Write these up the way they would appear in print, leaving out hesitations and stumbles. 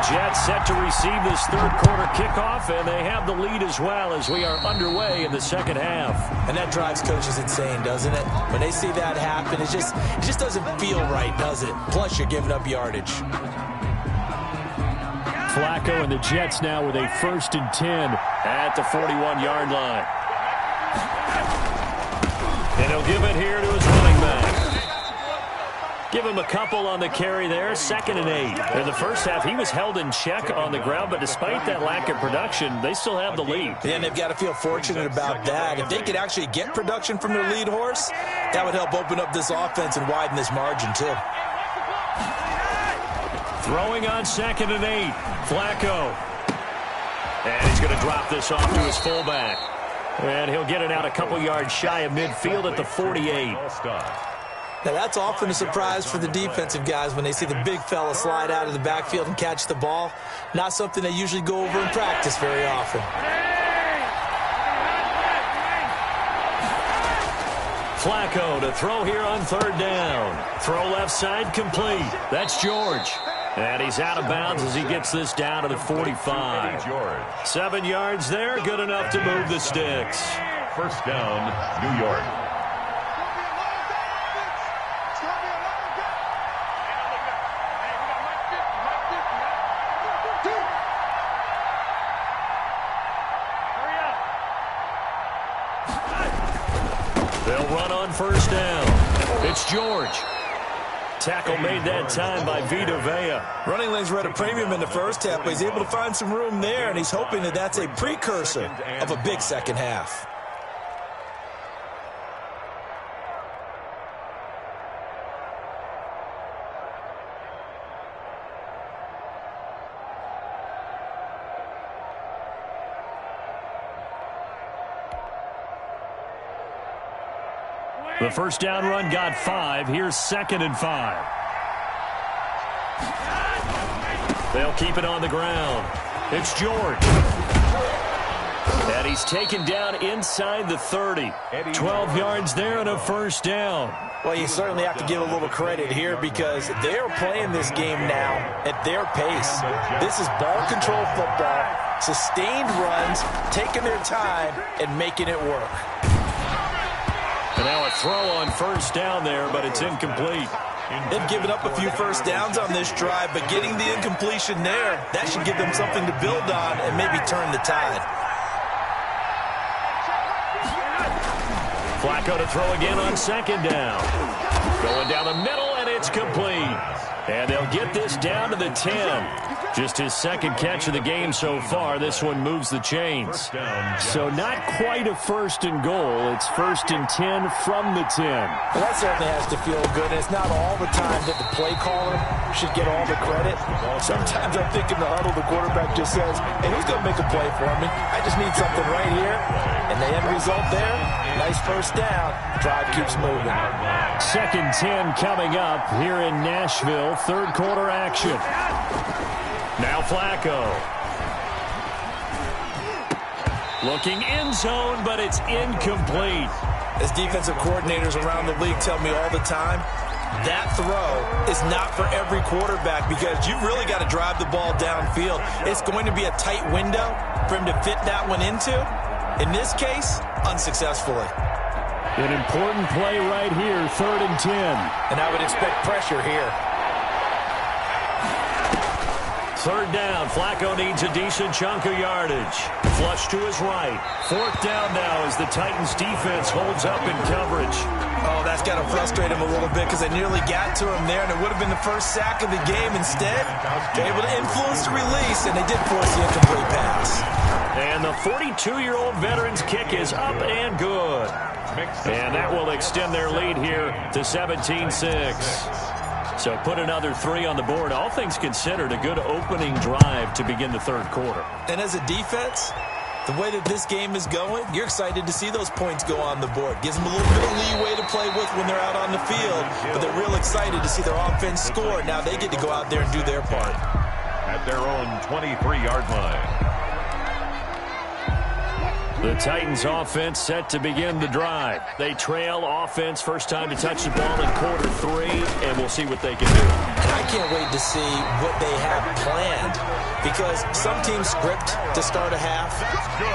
Jets set to receive this third quarter kickoff, and they have the lead as well as we are underway in the second half. And that drives coaches insane, doesn't it? When they see that happen, it just doesn't feel right, does it? Plus, you're giving up yardage. Flacco and the Jets now with a 1st and 10 at the 41-yard line. And he'll give it here to his running back. Give him a couple on the carry there, 2nd and 8. In the first half, he was held in check on the ground, but despite that lack of production, they still have the lead. Yeah, and they've got to feel fortunate about that. If they could actually get production from their lead horse, that would help open up this offense and widen this margin, too. Throwing on 2nd and 8. Flacco. And he's going to drop this off to his fullback. And he'll get it out a couple yards shy of midfield at the 48. Now, that's often a surprise for the defensive guys when they see the big fella slide out of the backfield and catch the ball. Not something they usually go over in practice very often. Flacco to throw here on 3rd down. Throw left side complete. That's George. And he's out of bounds as he gets this down to the 45. 7 yards there, good enough to move the sticks. 1st down, New York. They'll run on 1st down. It's George. Tackle made that time by Vita Vea. Running lanes were at a premium in the first half, but he's able to find some room there, and he's hoping that that's a precursor of a big second half. The 1st down run got 5. Here's 2nd and 5. They'll keep it on the ground. It's George. And he's taken down inside the 30. 12 yards there and a 1st down. Well, you certainly have to give a little credit here because they're playing this game now at their pace. This is ball control football, sustained runs, taking their time, and making it work. And now a throw on 1st down there, but it's incomplete. They've given up a few 1st downs on this drive, but getting the incompletion there, that should give them something to build on and maybe turn the tide. Flacco to throw again on 2nd down. Going down the middle, and it's complete. And they'll get this down to the 10. Just his 2nd catch of the game so far. This one moves the chains. So not quite a 1st and goal. It's 1st and 10 from the 10. Well, that certainly has to feel good. It's not all the time that the play caller should get all the credit. Sometimes I think in the huddle, the quarterback just says, hey, who's going to make a play for me? I just need something right here. And the end result there, nice 1st down. Drive keeps moving. 2nd 10 coming up here in Nashville. 3rd quarter action. Now Flacco. Looking end zone, but it's incomplete. As defensive coordinators around the league tell me all the time, that throw is not for every quarterback because you've really got to drive the ball downfield. It's going to be a tight window for him to fit that one into. In this case, unsuccessfully. An important play right here, 3rd and 10. And I would expect pressure here. 3rd down. Flacco needs a decent chunk of yardage. Flush to his right. 4th down now as the Titans defense holds up in coverage. Oh, that's got to frustrate him a little bit because they nearly got to him there, and it would have been the first sack of the game. Instead, they're able to influence the release, and they did force the incomplete pass. And the 42-year-old veteran's kick is up and good. And that will extend their lead here to 17-6. So put another 3 on the board. All things considered, a good opening drive to begin the 3rd quarter. And as a defense, the way that this game is going, you're excited to see those points go on the board. Gives them a little bit of leeway to play with when they're out on the field, but they're real excited to see their offense score. Now they get to go out there and do their part. At their own 23-yard line. The Titans offense set to begin the drive. They trail offense, first time to touch the ball in quarter 3, and we'll see what they can do. And I can't wait to see what they have planned, because some teams script to start a half.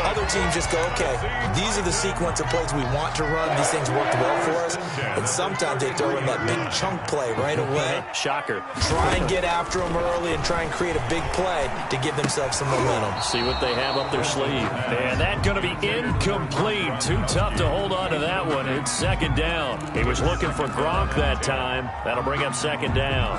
Other teams just go, okay, these are the sequence of plays we want to run. These things worked well for us. And sometimes they throw in that big chunk play right away. Shocker. Try and get after them early and try and create a big play to give themselves some momentum. See what they have up their sleeve. And that's going to be incomplete. Too tough to hold on to that one. It's second down. He was looking for Gronk that time. That'll bring up second down.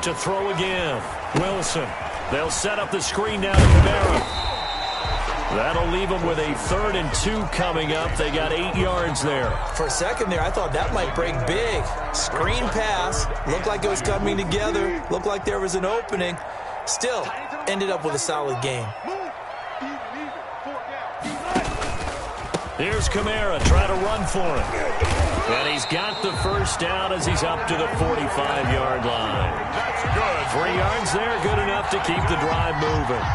To throw again. Wilson. They'll set up the screen now to Kamara. That'll leave them with a 3rd and 2 coming up. They got 8 yards there. For a second there, I thought that might break big. Screen pass. Looked like it was coming together. Looked like there was an opening. Still, ended up with a solid game. Here's Kamara trying to run for it. And he's got the first down as he's up to the 45-yard line. That's good. 3 yards there, good enough to keep the drive moving.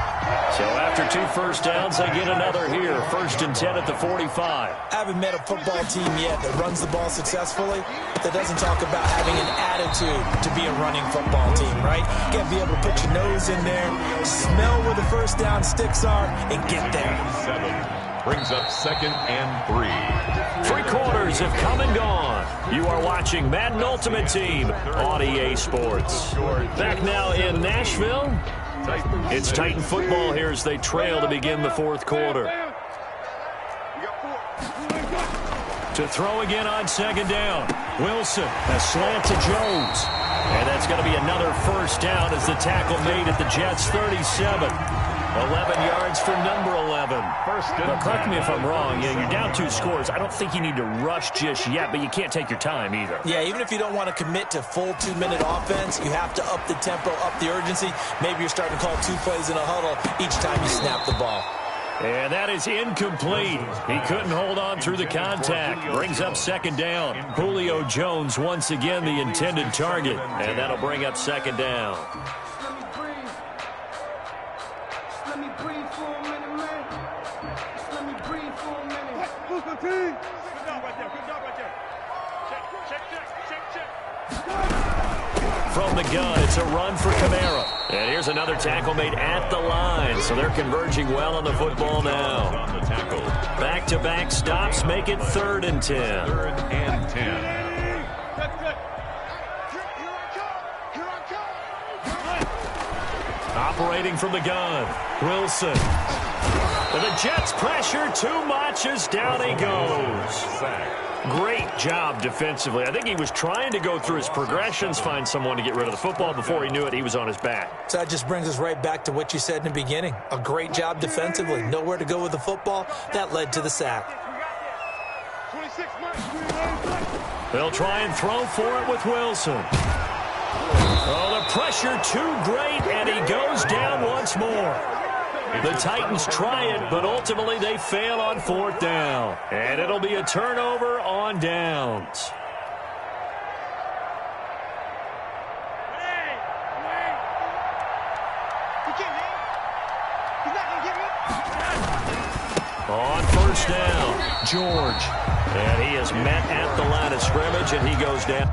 So after 2 first downs, they get another here. 1st and 10 at the 45. I haven't met a football team yet that runs the ball successfully that doesn't talk about having an attitude to be a running football team, right? You got to be able to put your nose in there, smell where the first down sticks are, and get there. 7 brings up 2nd and 3. 3 quarters have come and gone. You are watching Madden Ultimate Team on EA Sports. Back now in Nashville. It's Titan football here as they trail to begin the 4th quarter. To throw again on second down. Wilson, a slant to Jones. And that's going to be another first down as the tackle made at the Jets' 37. 11 yards for number 11. Now, correct me if I'm wrong. You're down 2 scores. I don't think you need to rush just yet, but you can't take your time either. Yeah, even if you don't want to commit to full 2-minute offense, you have to up the tempo, up the urgency. Maybe you're starting to call 2 plays in a huddle each time you snap the ball. And that is incomplete. He couldn't hold on through the contact. Brings up second down. Julio Jones once again the intended target. And that'll bring up second down. From the gun, it's a run for Kamara. And here's another tackle made at the line. So they're converging well on the football now. Back-to-back stops make it 3rd and 10. 3rd and 10. Operating from the gun, Wilson. And the Jets pressure too much as down he goes. Great job defensively. I think he was trying to go through his progressions, find someone to get rid of the football. Before he knew it, he was on his back. So that just brings us right back to what you said in the beginning. A great job defensively. Nowhere to go with the football. That led to the sack. They'll try and throw for it with Wilson. Oh, the pressure too great, and he goes down once more. The Titans try it, but ultimately they fail on 4th down. And it'll be a turnover on downs. On 1st down, George. And he is met at the line of scrimmage, and he goes down.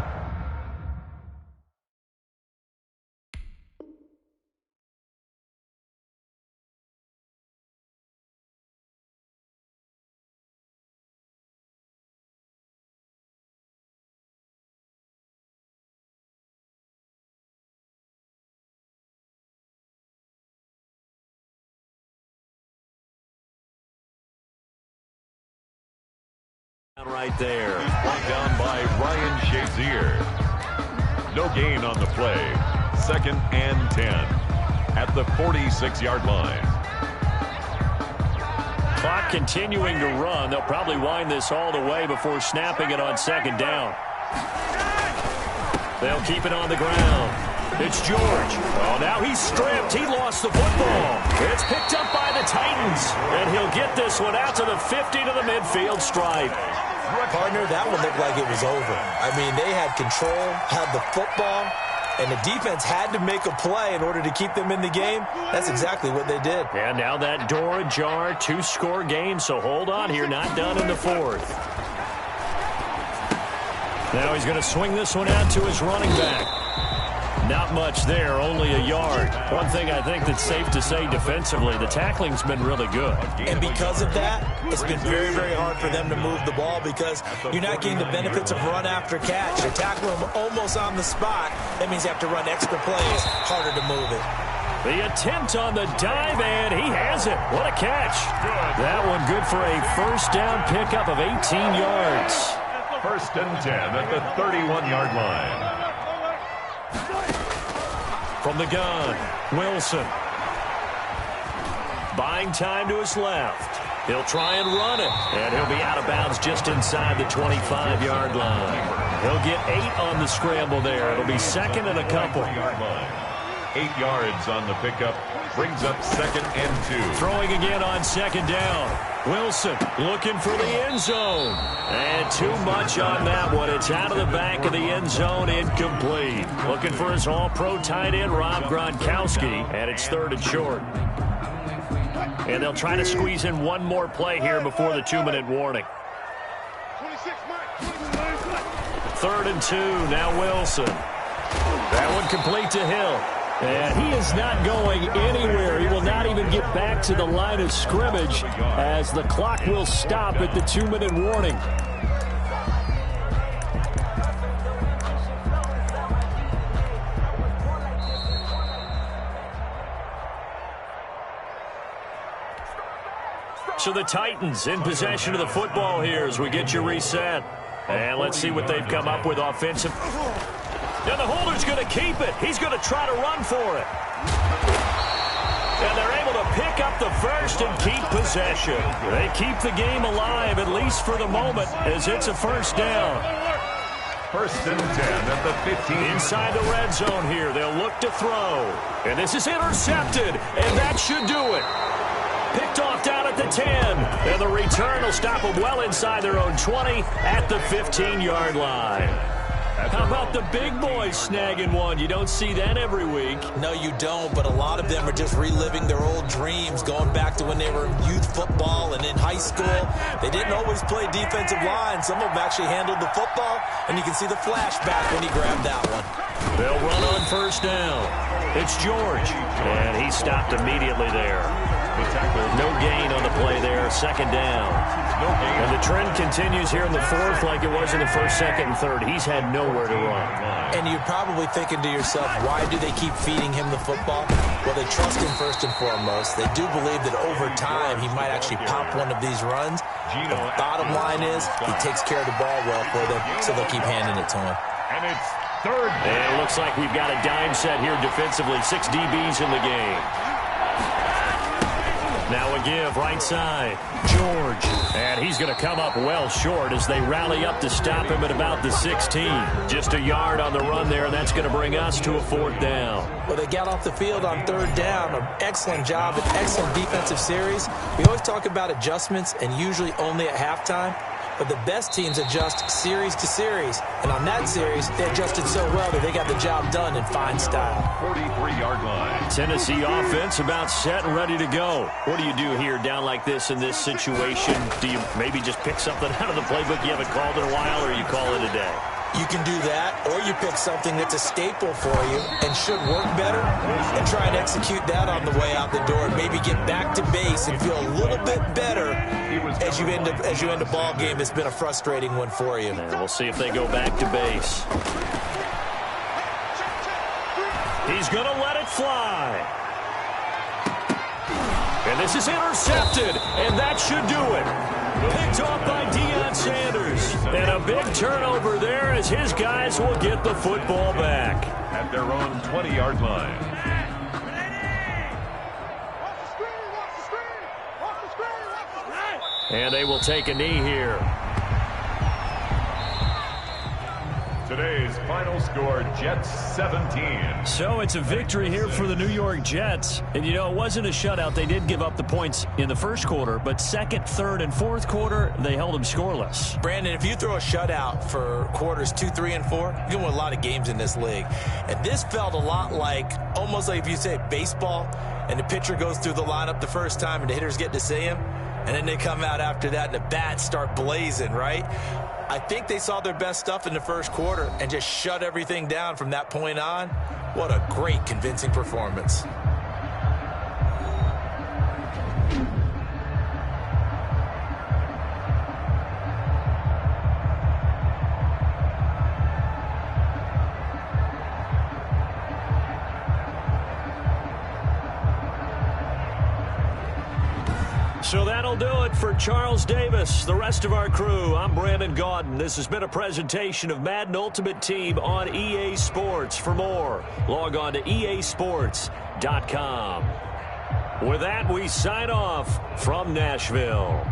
Right there. Brought down by Ryan Shazier. No gain on the play. 2nd and 10 at the 46-yard line. Clock continuing to run. They'll probably wind this all the way before snapping it on second down. They'll keep it on the ground. It's George. Oh, now he's stripped. He lost the football. It's picked up by the Titans. And he'll get this one out to the 50 to the midfield stripe. Partner, that one looked like it was over. I mean, they had control, had the football, and the defense had to make a play in order to keep them in the game. That's exactly what they did. And now that door ajar, 2-score game, so hold on here, not done in the fourth. Now he's going to swing this one out to his running back. Not much there, only a yard. One thing I think that's safe to say defensively, the tackling's been really good. And because of that, it's been very, very hard for them to move the ball because you're not getting the benefits of run after catch. You're tackling them almost on the spot. That means you have to run extra plays, harder to move it. The attempt on the dive, and he has it. What a catch. That one good for a first down pickup of 18 yards. First and 10 at the 31-yard line. From the gun, Wilson. Buying time to his left. He'll try and run it, and he'll be out of bounds just inside the 25-yard line. He'll get 8 on the scramble there. It'll be second and a couple. 8 yards on the pickup. Brings up second and 2. Throwing again on second down. Wilson looking for the end zone. And too much on that one. It's out of the back of the end zone, incomplete. Looking for his all-pro tight end, Rob Gronkowski. And it's third and short. And they'll try to squeeze in one more play here before the 2-minute warning. Third and 2, now Wilson. That one complete to Hill. And he is not going anywhere. He will not even get back to the line of scrimmage as the clock will stop at the 2-minute warning. So the Titans in possession of the football here as we get you reset. And let's see what they've come up with offensive. Now the holder's going to keep it. He's going to try to run for it. And they're able to pick up the first and keep possession. They keep the game alive, at least for the moment, as it's a first down. First and 10 at the 15. Inside the red zone here. They'll look to throw. And this is intercepted, and that should do it. Picked off down at the 10. And the return will stop them well inside their own 20 at the 15-yard line. How about the big boys snagging one? You don't see that every week. No, you don't, but a lot of them are just reliving their old dreams, going back to when they were in youth football and in high school. They didn't always play defensive line. Some of them actually handled the football, and you can see the flashback when he grabbed that one. They'll run on first down. It's George, and he stopped immediately there. No gain on the play there, second down. And the trend continues here in the fourth like it was in the first, second, and third. He's had nowhere to run. And you're probably thinking to yourself, why do they keep feeding him the football? Well, they trust him first and foremost. They do believe that over time he might actually pop one of these runs. The bottom line is he takes care of the ball well for them, so they'll keep handing it to him. And it's third. And it looks like we've got a dime set here defensively. 6 DBs in the game. Now a give, right side, George. And he's going to come up well short as they rally up to stop him at about the 16. Just a yard on the run there, and that's going to bring us to a fourth down. Well, they got off the field on third down. An excellent job, an excellent defensive series. We always talk about adjustments, and usually only at halftime. But the best teams adjust series to series. And on that series, they adjusted so well that they got the job done in fine style. 43-yard line. Tennessee offense about set and ready to go. What do you do here down like this in this situation? Do you maybe just pick something out of the playbook you haven't called in a while, or you call it a day? You can do that, or you pick something that's a staple for you and should work better and try and execute that on the way out the door and maybe get back to base and feel a little bit better as you end a ball game that's been a frustrating one for you. And we'll see if they go back to base. He's going to let it fly. And this is intercepted, and that should do it. Picked off by Deion Sanders. And a big turnover there as his guys will get the football back. At their own 20-yard line. And they will take a knee here. Today's final score, Jets 17. So it's a victory here for the New York Jets. And, you know, it wasn't a shutout. They did give up the points in the first quarter, but second, third, and fourth quarter, they held them scoreless. Brandon, if you throw a shutout for quarters 2, 3, and 4, you can win a lot of games in this league. And this felt a lot like, almost like if you say baseball, and the pitcher goes through the lineup the first time and the hitters get to see him, and then they come out after that and the bats start blazing, right? I think they saw their best stuff in the first quarter and just shut everything down from that point on. What a great, convincing performance. So that'll do it for Charles Davis, the rest of our crew. I'm Brandon Gaudin. This has been a presentation of Madden Ultimate Team on EA Sports. For more, log on to easports.com. With that, we sign off from Nashville.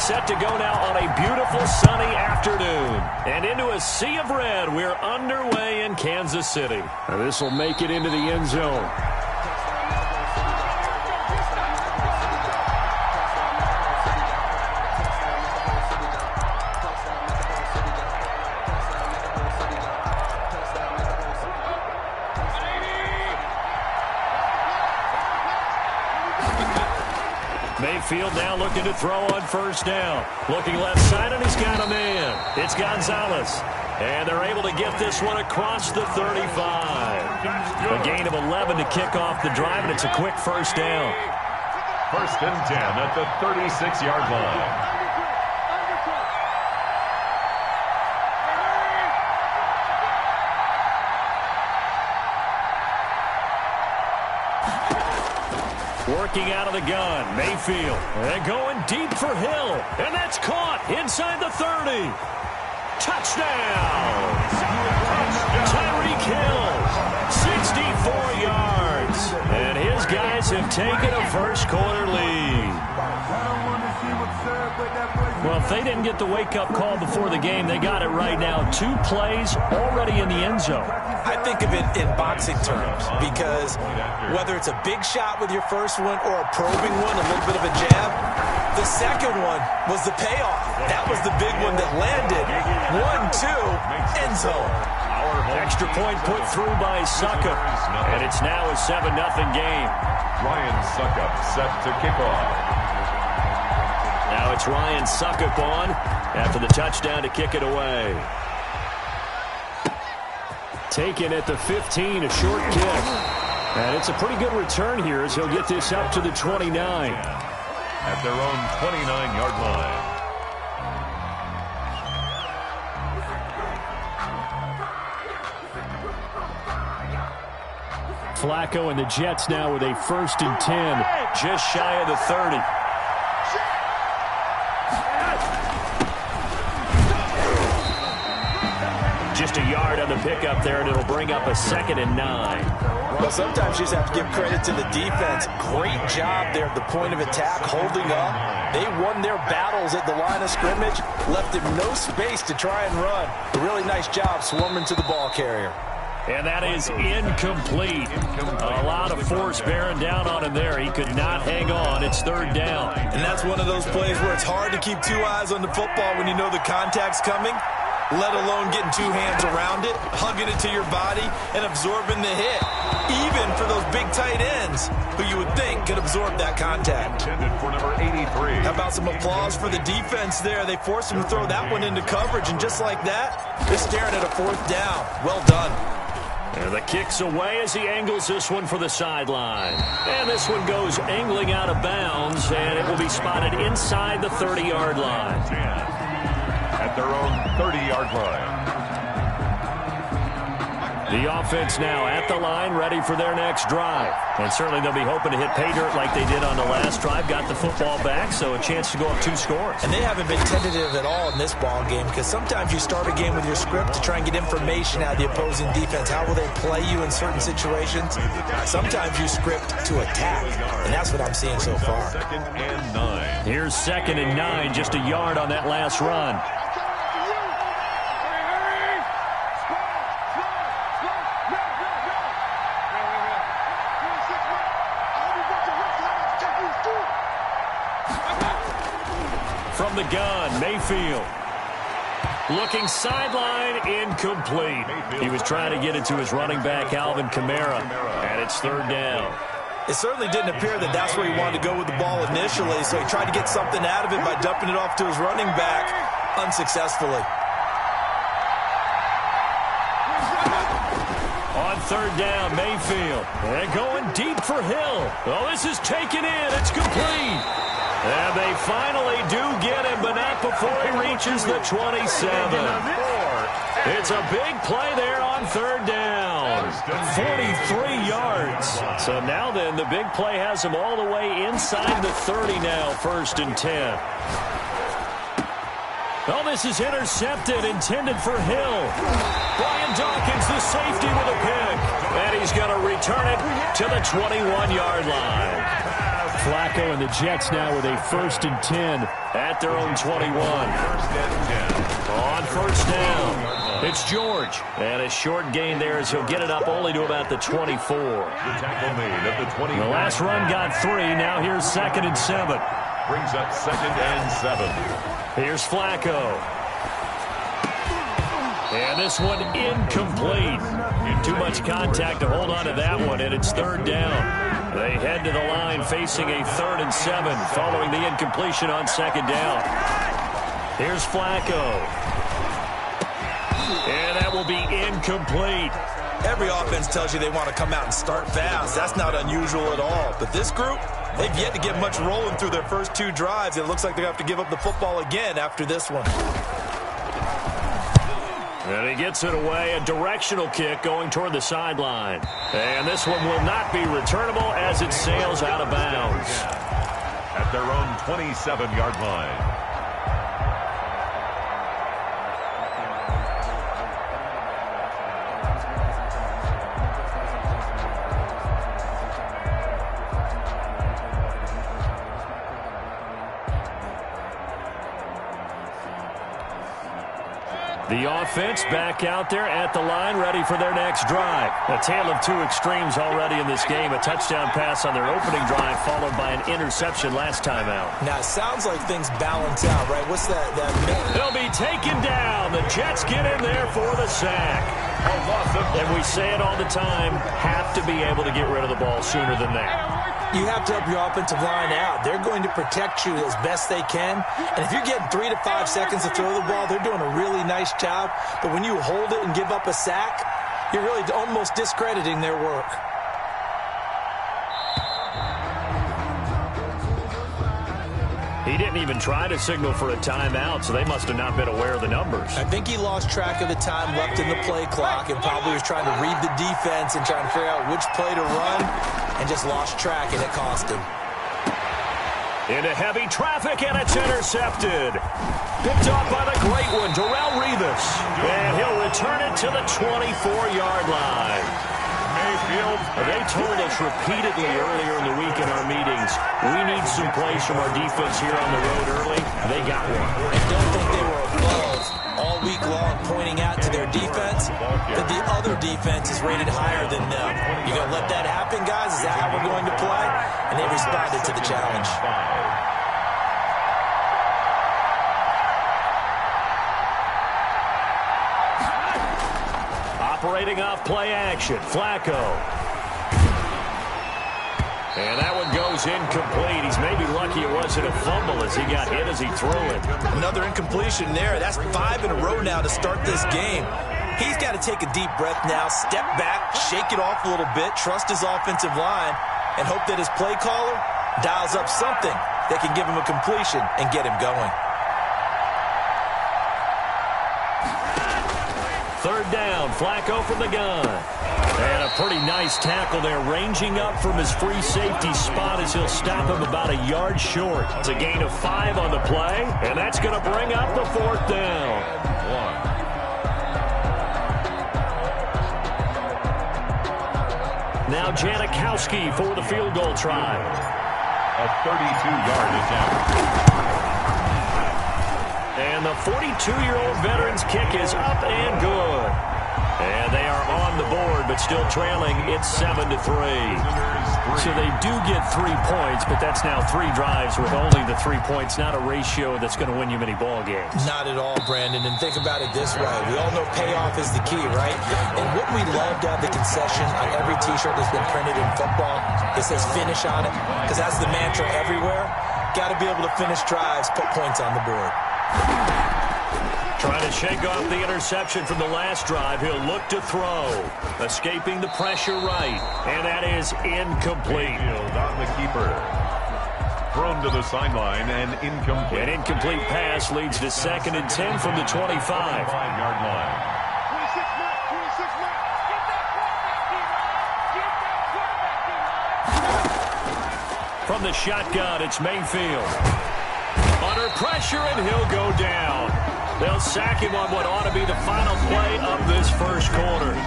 set to go now on a beautiful sunny afternoon. And into a sea of red, we're underway in Kansas City. This will make it into the end zone. Mayfield now looking to throw on first down. Looking left side, and he's got a man. It's Gonzalez. And they're able to get this one across the 35. A gain of 11 to kick off the drive, and it's a quick first down. First and 10 at the 36-yard line. Working out of the gun, Mayfield. And going deep for Hill. And that's caught inside the 30. Touchdown! Tyreek Hill, 64 yards. And his guys have taken a first-quarter lead. Well, if they didn't get the wake-up call before the game, they got it right now. 2 plays already in the end zone. I think of it in boxing terms because whether it's a big shot with your first one or a probing one, a little bit of a jab, the second one was the payoff. That was the big one that landed. 1-2, end zone. Extra point put through by Suckup. And it's now a 7-0 game. Ryan Suckup set to kick off. Now it's Ryan Suckup on after the touchdown to kick it away. Taken at the 15, a short kick. And it's a pretty good return here as he'll get this up to the 29. At their own 29-yard line. Flacco and the Jets now with a 1st and 10, just shy of the 30. Just a yard on the pickup there, and it'll bring up a 2nd and 9. Well, sometimes you just have to give credit to the defense. Great job there at the point of attack, holding up. They won their battles at the line of scrimmage, left him no space to try and run. A really nice job swarming to the ball carrier. And that is incomplete. A lot of force bearing down on him there. He could not hang on. It's 3rd down. And that's one of those plays where it's hard to keep 2 eyes on the football when you know the contact's coming, let alone getting 2 hands around it, hugging it to your body, and absorbing the hit. Even for those big tight ends who you would think could absorb that contact. Intended for number 83. How about some applause for the defense there? They forced him to throw that one into coverage, and just like that, they're staring at a 4th down. Well done. And the kick's away as he angles this one for the sideline. And this one goes angling out of bounds, and it will be spotted inside the 30-yard line. At their own 30-yard line. The offense now at the line, ready for their next drive. And certainly they'll be hoping to hit pay dirt like they did on the last drive. Got the football back, so a chance to go up 2 scores. And they haven't been tentative at all in this ball game because sometimes you start a game with your script to try and get information out of the opposing defense. How will they play you in certain situations? Sometimes you script to attack, and that's what I'm seeing so far. 2nd and 9. Here's 2nd and 9, just a yard on that last run. From the gun, Mayfield. Looking sideline, incomplete. He was trying to get it to his running back, Alvin Kamara, and it's 3rd down. It certainly didn't appear that that's where he wanted to go with the ball initially, so he tried to get something out of it by dumping it off to his running back unsuccessfully. On 3rd down, Mayfield. And going deep for Hill. Oh, this is taken in. It's complete. And they finally do get him, but not before he reaches the 27. It's a big play there on 3rd down. 43 yards. So now then, the big play has him all the way inside the 30 now, 1st and 10. Oh, this is intercepted, intended for Hill. Brian Dawkins, the safety, with a pick. And he's going to return it to the 21-yard line. Flacco and the Jets now with a 1st and 10 at their own 21. 1st and 10. On 1st down, it's George. And a short gain there as he'll get it up only to about the 24. The tackle made at the 20. The last run got 3. Now here's 2nd and 7. Brings up 2nd and 7. Here's Flacco. And this one incomplete. Too much contact to hold on to that one, and it's 3rd down. They head to the line facing a 3rd and 7 following the incompletion on 2nd down. Here's Flacco. And that will be incomplete. Every offense tells you they want to come out and start fast. That's not unusual at all. But this group, they've yet to get much rolling through their first 2 drives. It looks like they have to give up the football again after this one. And he gets it away, a directional kick going toward the sideline. And this one will not be returnable as it sails out of bounds. At their own 27-yard line. The offense back out there at the line, ready for their next drive. A tale of 2 extremes already in this game. A touchdown pass on their opening drive, followed by an interception last time out. Now, it sounds like things balance out, right? What's that? They'll be taken down. The Jets get in there for the sack. And we say it all the time, have to be able to get rid of the ball sooner than that. You have to help your offensive line out. They're going to protect you as best they can. And if you're getting 3 to 5 seconds to throw the ball, they're doing a really nice job. But when you hold it and give up a sack, you're really almost discrediting their work. He didn't even try to signal for a timeout, so they must have not been aware of the numbers. I think he lost track of the time left in the play clock and probably was trying to read the defense and trying to figure out which play to run and just lost track, and it cost him. Into heavy traffic, and it's intercepted. Picked off by the great one, Darrelle Revis. And he'll return it to the 24-yard line. They told us repeatedly earlier in the week in our meetings, we need some plays from our defense here on the road early. They got one. I don't think they were above all week long pointing out to their defense that the other defense is rated higher than them. You going to let that happen, guys? Is that how we're going to play? And they responded to the challenge. Operating off play action, Flacco. And that one goes incomplete. He's maybe lucky it wasn't a fumble as he got hit as he threw it. Another incompletion there. That's 5 in a row now to start this game. He's got to take a deep breath now, step back, shake it off a little bit, trust his offensive line, and hope that his play caller dials up something that can give him a completion and get him going. 3rd down, Flacco from the gun. And a pretty nice tackle there, ranging up from his free safety spot as he'll stop him about a yard short. It's a gain of 5 on the play, and that's going to bring up the 4th down. Now Janikowski for the field goal try. A 32-yard attempt. And the 42-year-old veteran's kick is up and good. And they are on the board, but still trailing. It's 7-3. So they do get 3 points, but that's now 3 drives with only the 3 points, not a ratio that's going to win you many ball games. Not at all, Brandon. And think about it this way. We all know payoff is the key, right? And wouldn't we love to have the concession on every T-shirt that's been printed in football? It says finish on it, because that's the mantra everywhere. Got to be able to finish drives, put points on the board. Trying to shake off the interception from the last drive. He'll look to throw. Escaping the pressure right. And that is incomplete. On the keeper. Thrown to the sideline and incomplete. An incomplete pass leads to 2nd and 10 from the 25. 5-yard line. From the shotgun, it's Mayfield. Under pressure, and he'll go down. They'll sack him on what ought to be the final play of this first quarter.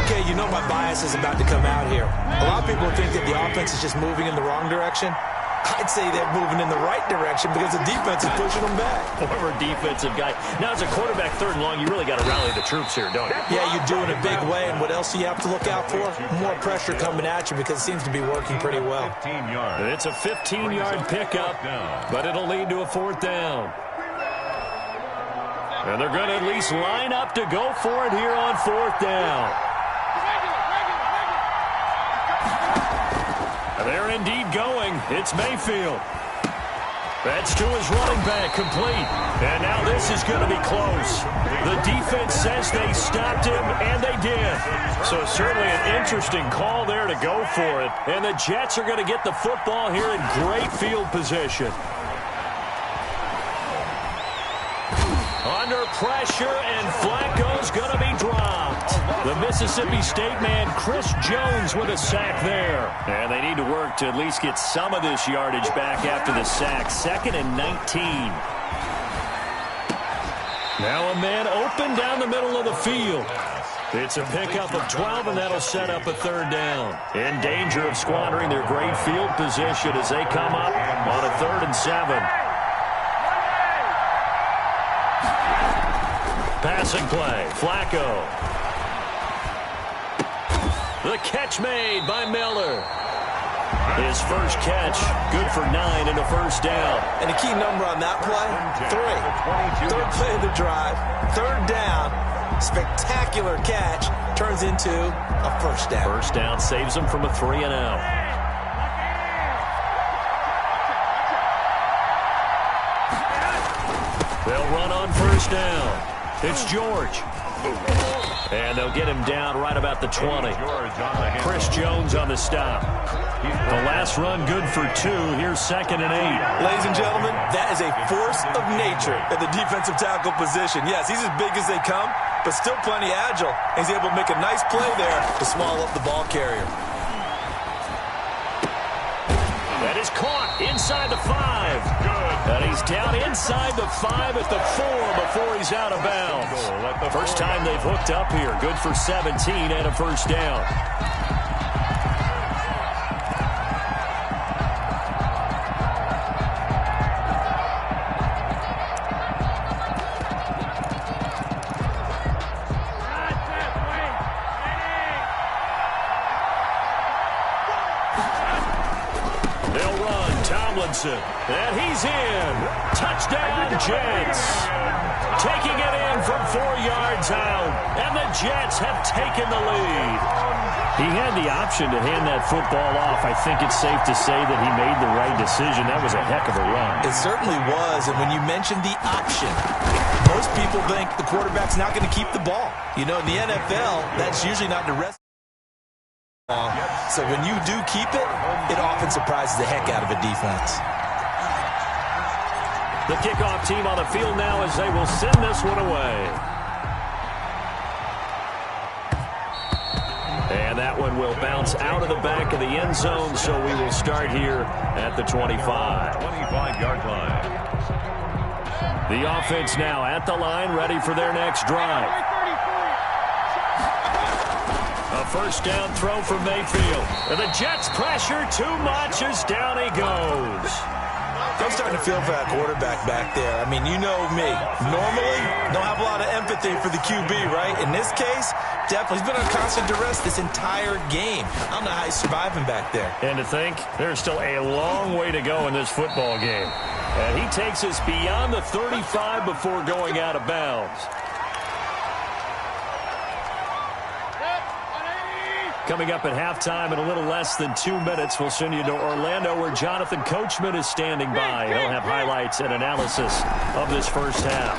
Okay, you know my bias is about to come out here. A lot of people think that the offense is just moving in the wrong direction. I'd say they're moving in the right direction because the defense is pushing them back. Former defensive guy. Now, as a quarterback, 3rd and long, you really got to rally the troops here, don't you? Yeah, you do in a big way. And what else do you have to look out for? More pressure coming at you because it seems to be working pretty well. 15 yards. It's a 15-yard pickup, but it'll lead to a 4th down. And they're going to at least line up to go for it here on 4th down. They're indeed going. It's Mayfield. That's to his running back, complete. And now this is going to be close. The defense says they stopped him, and they did. So certainly an interesting call there to go for it. And the Jets are going to get the football here in great field position. Under pressure, and Flacco's going to be dropped. The Mississippi State man, Chris Jones, with a sack there. And they need to work to at least get some of this yardage back after the sack. 2nd and 19. Now a man open down the middle of the field. It's a pickup of 12, and that'll set up a 3rd down. In danger of squandering their great field position as they come up on a 3rd and 7. Passing play, Flacco. The catch made by Miller. His first catch, good for 9 and a 1st down. And the key number on that play, 3. 3rd play of the drive, 3rd down, spectacular catch, turns into a 1st down. 1st down saves them from a 3 and out. They'll run on 1st down. It's George. And they'll get him down right about the 20. Chris Jones on the stop. The last run good for 2. Here's 2nd and 8. Ladies and gentlemen, that is a force of nature at the defensive tackle position. Yes, he's as big as they come, but still plenty agile. He's able to make a nice play there to swallow up the ball carrier. That is caught inside the 5. And he's down inside the 5 at the 4 before he's out of bounds. First time they've hooked up here. Good for 17 and a 1st down. They'll run. Tomlinson. And he's in. Touchdown, Jets. Taking it in from 4 yards out. And the Jets have taken the lead. He had the option to hand that football off. I think it's safe to say that he made the right decision. That was a heck of a run. It certainly was. And when you mentioned the option, most people think the quarterback's not going to keep the ball. You know, in the NFL, that's usually not the rest. So when you do keep it, it often surprises the heck out of a defense. The kickoff team on the field now as they will send this one away. And that one will bounce out of the back of the end zone, so we will start here at the 25. 25-yard line. The offense now at the line, ready for their next drive. A 1st down throw from Mayfield. And the Jets pressure too much as down he goes. I'm starting to feel for that quarterback back there. I mean, you know me. Normally, don't have a lot of empathy for the QB, right? In this case, definitely. He's been on constant duress this entire game. I don't know how he's surviving back there. And to think, there's still a long way to go in this football game. And he takes us beyond the 35 before going out of bounds. Coming up at halftime in a little less than 2 minutes, we'll send you to Orlando where Jonathan Coachman is standing by. He'll have highlights and analysis of this first half.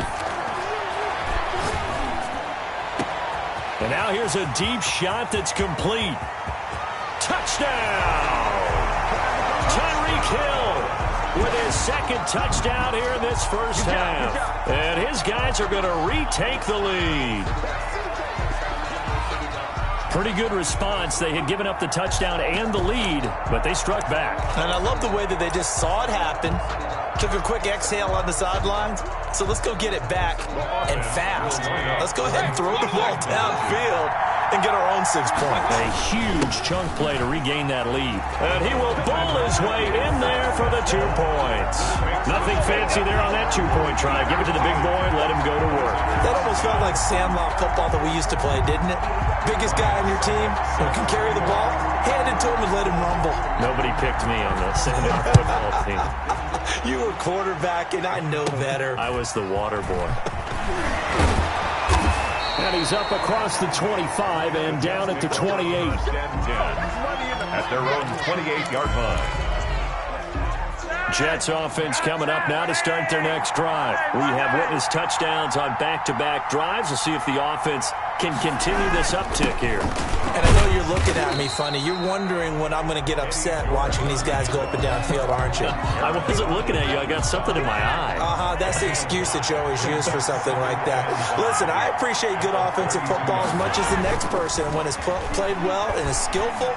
And now here's a deep shot that's complete. Touchdown! Tyreek Hill with his 2nd touchdown here in this first half. And his guys are going to retake the lead. Pretty good response. They had given up the touchdown and the lead, but they struck back. And I love the way that they just saw it happen, took a quick exhale on the sidelines. So let's go get it back and fast. Let's go ahead and throw the ball downfield and get our own 6 points. A huge chunk play to regain that lead. And he will bowl his way in there for the 2 points. Nothing fancy there on that 2-point try. Give it to the big boy and let him go to work. That almost felt like Sandlot football that we used to play, didn't it? Biggest guy on your team who can carry the ball, hand it to him and let him rumble. Nobody picked me on the Sandlot football team. You were quarterback, and I know better. I was the water boy. And he's up across the 25 and down at the 28. At their own 28-yard line. Jets offense coming up now to start their next drive. We have witnessed touchdowns on back-to-back drives. We'll see if the offense can continue this uptick here. And I know you're looking at me funny. You're wondering when I'm going to get upset watching these guys go up and down field, aren't you? I wasn't looking at you. I got something in my eye. That's the excuse that you always use for something like that. Listen, I appreciate good offensive football as much as the next person. When it's played well and is skillful,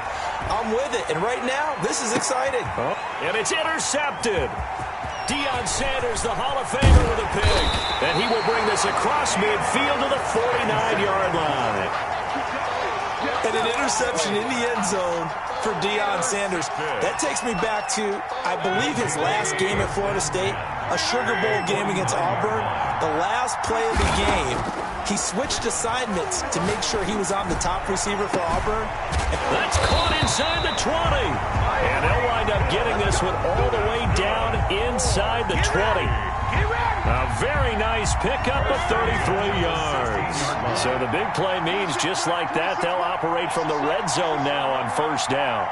I'm with it. And right now, this is exciting. And it's intercepted. Deion Sanders, the Hall of Famer, with a pick. And he will bring this across midfield to the 49-yard line. And an interception in the end zone for Deion Sanders. That takes me back to, I believe, his last game at Florida State, a Sugar Bowl game against Auburn. The last play of the game, he switched assignments to make sure he was on the top receiver for Auburn. That's caught inside the 20. And they'll wind up getting this one all the way down inside the 20. A very nice pickup of 33 yards. So the big play means just like that, they'll operate from the red zone now on first down.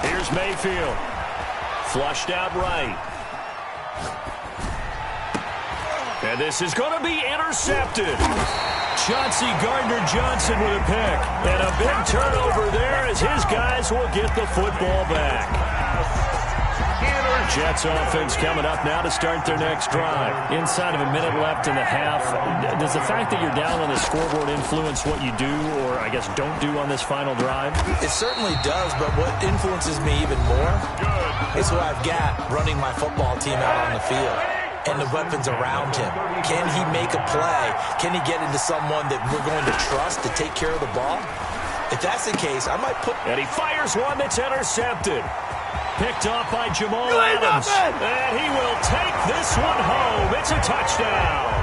Here's Mayfield. Flushed out right. And this is going to be intercepted. Chauncey Gardner-Johnson with a pick. And a big turnover there as his guys will get the football back. Jets offense coming up now to start their next drive. Inside of a minute left in the half, does the fact that you're down on the scoreboard influence what you do or, I guess, don't do on this final drive? It certainly does, but what influences me even more is who I've got running my football team out on the field. And the weapons around him. Can he make a play? Can he get into someone that we're going to trust to take care of the ball? If that's the case, I might put... And he fires one that's intercepted. Picked off by Jamal Adams. And he will take this one home. It's a touchdown.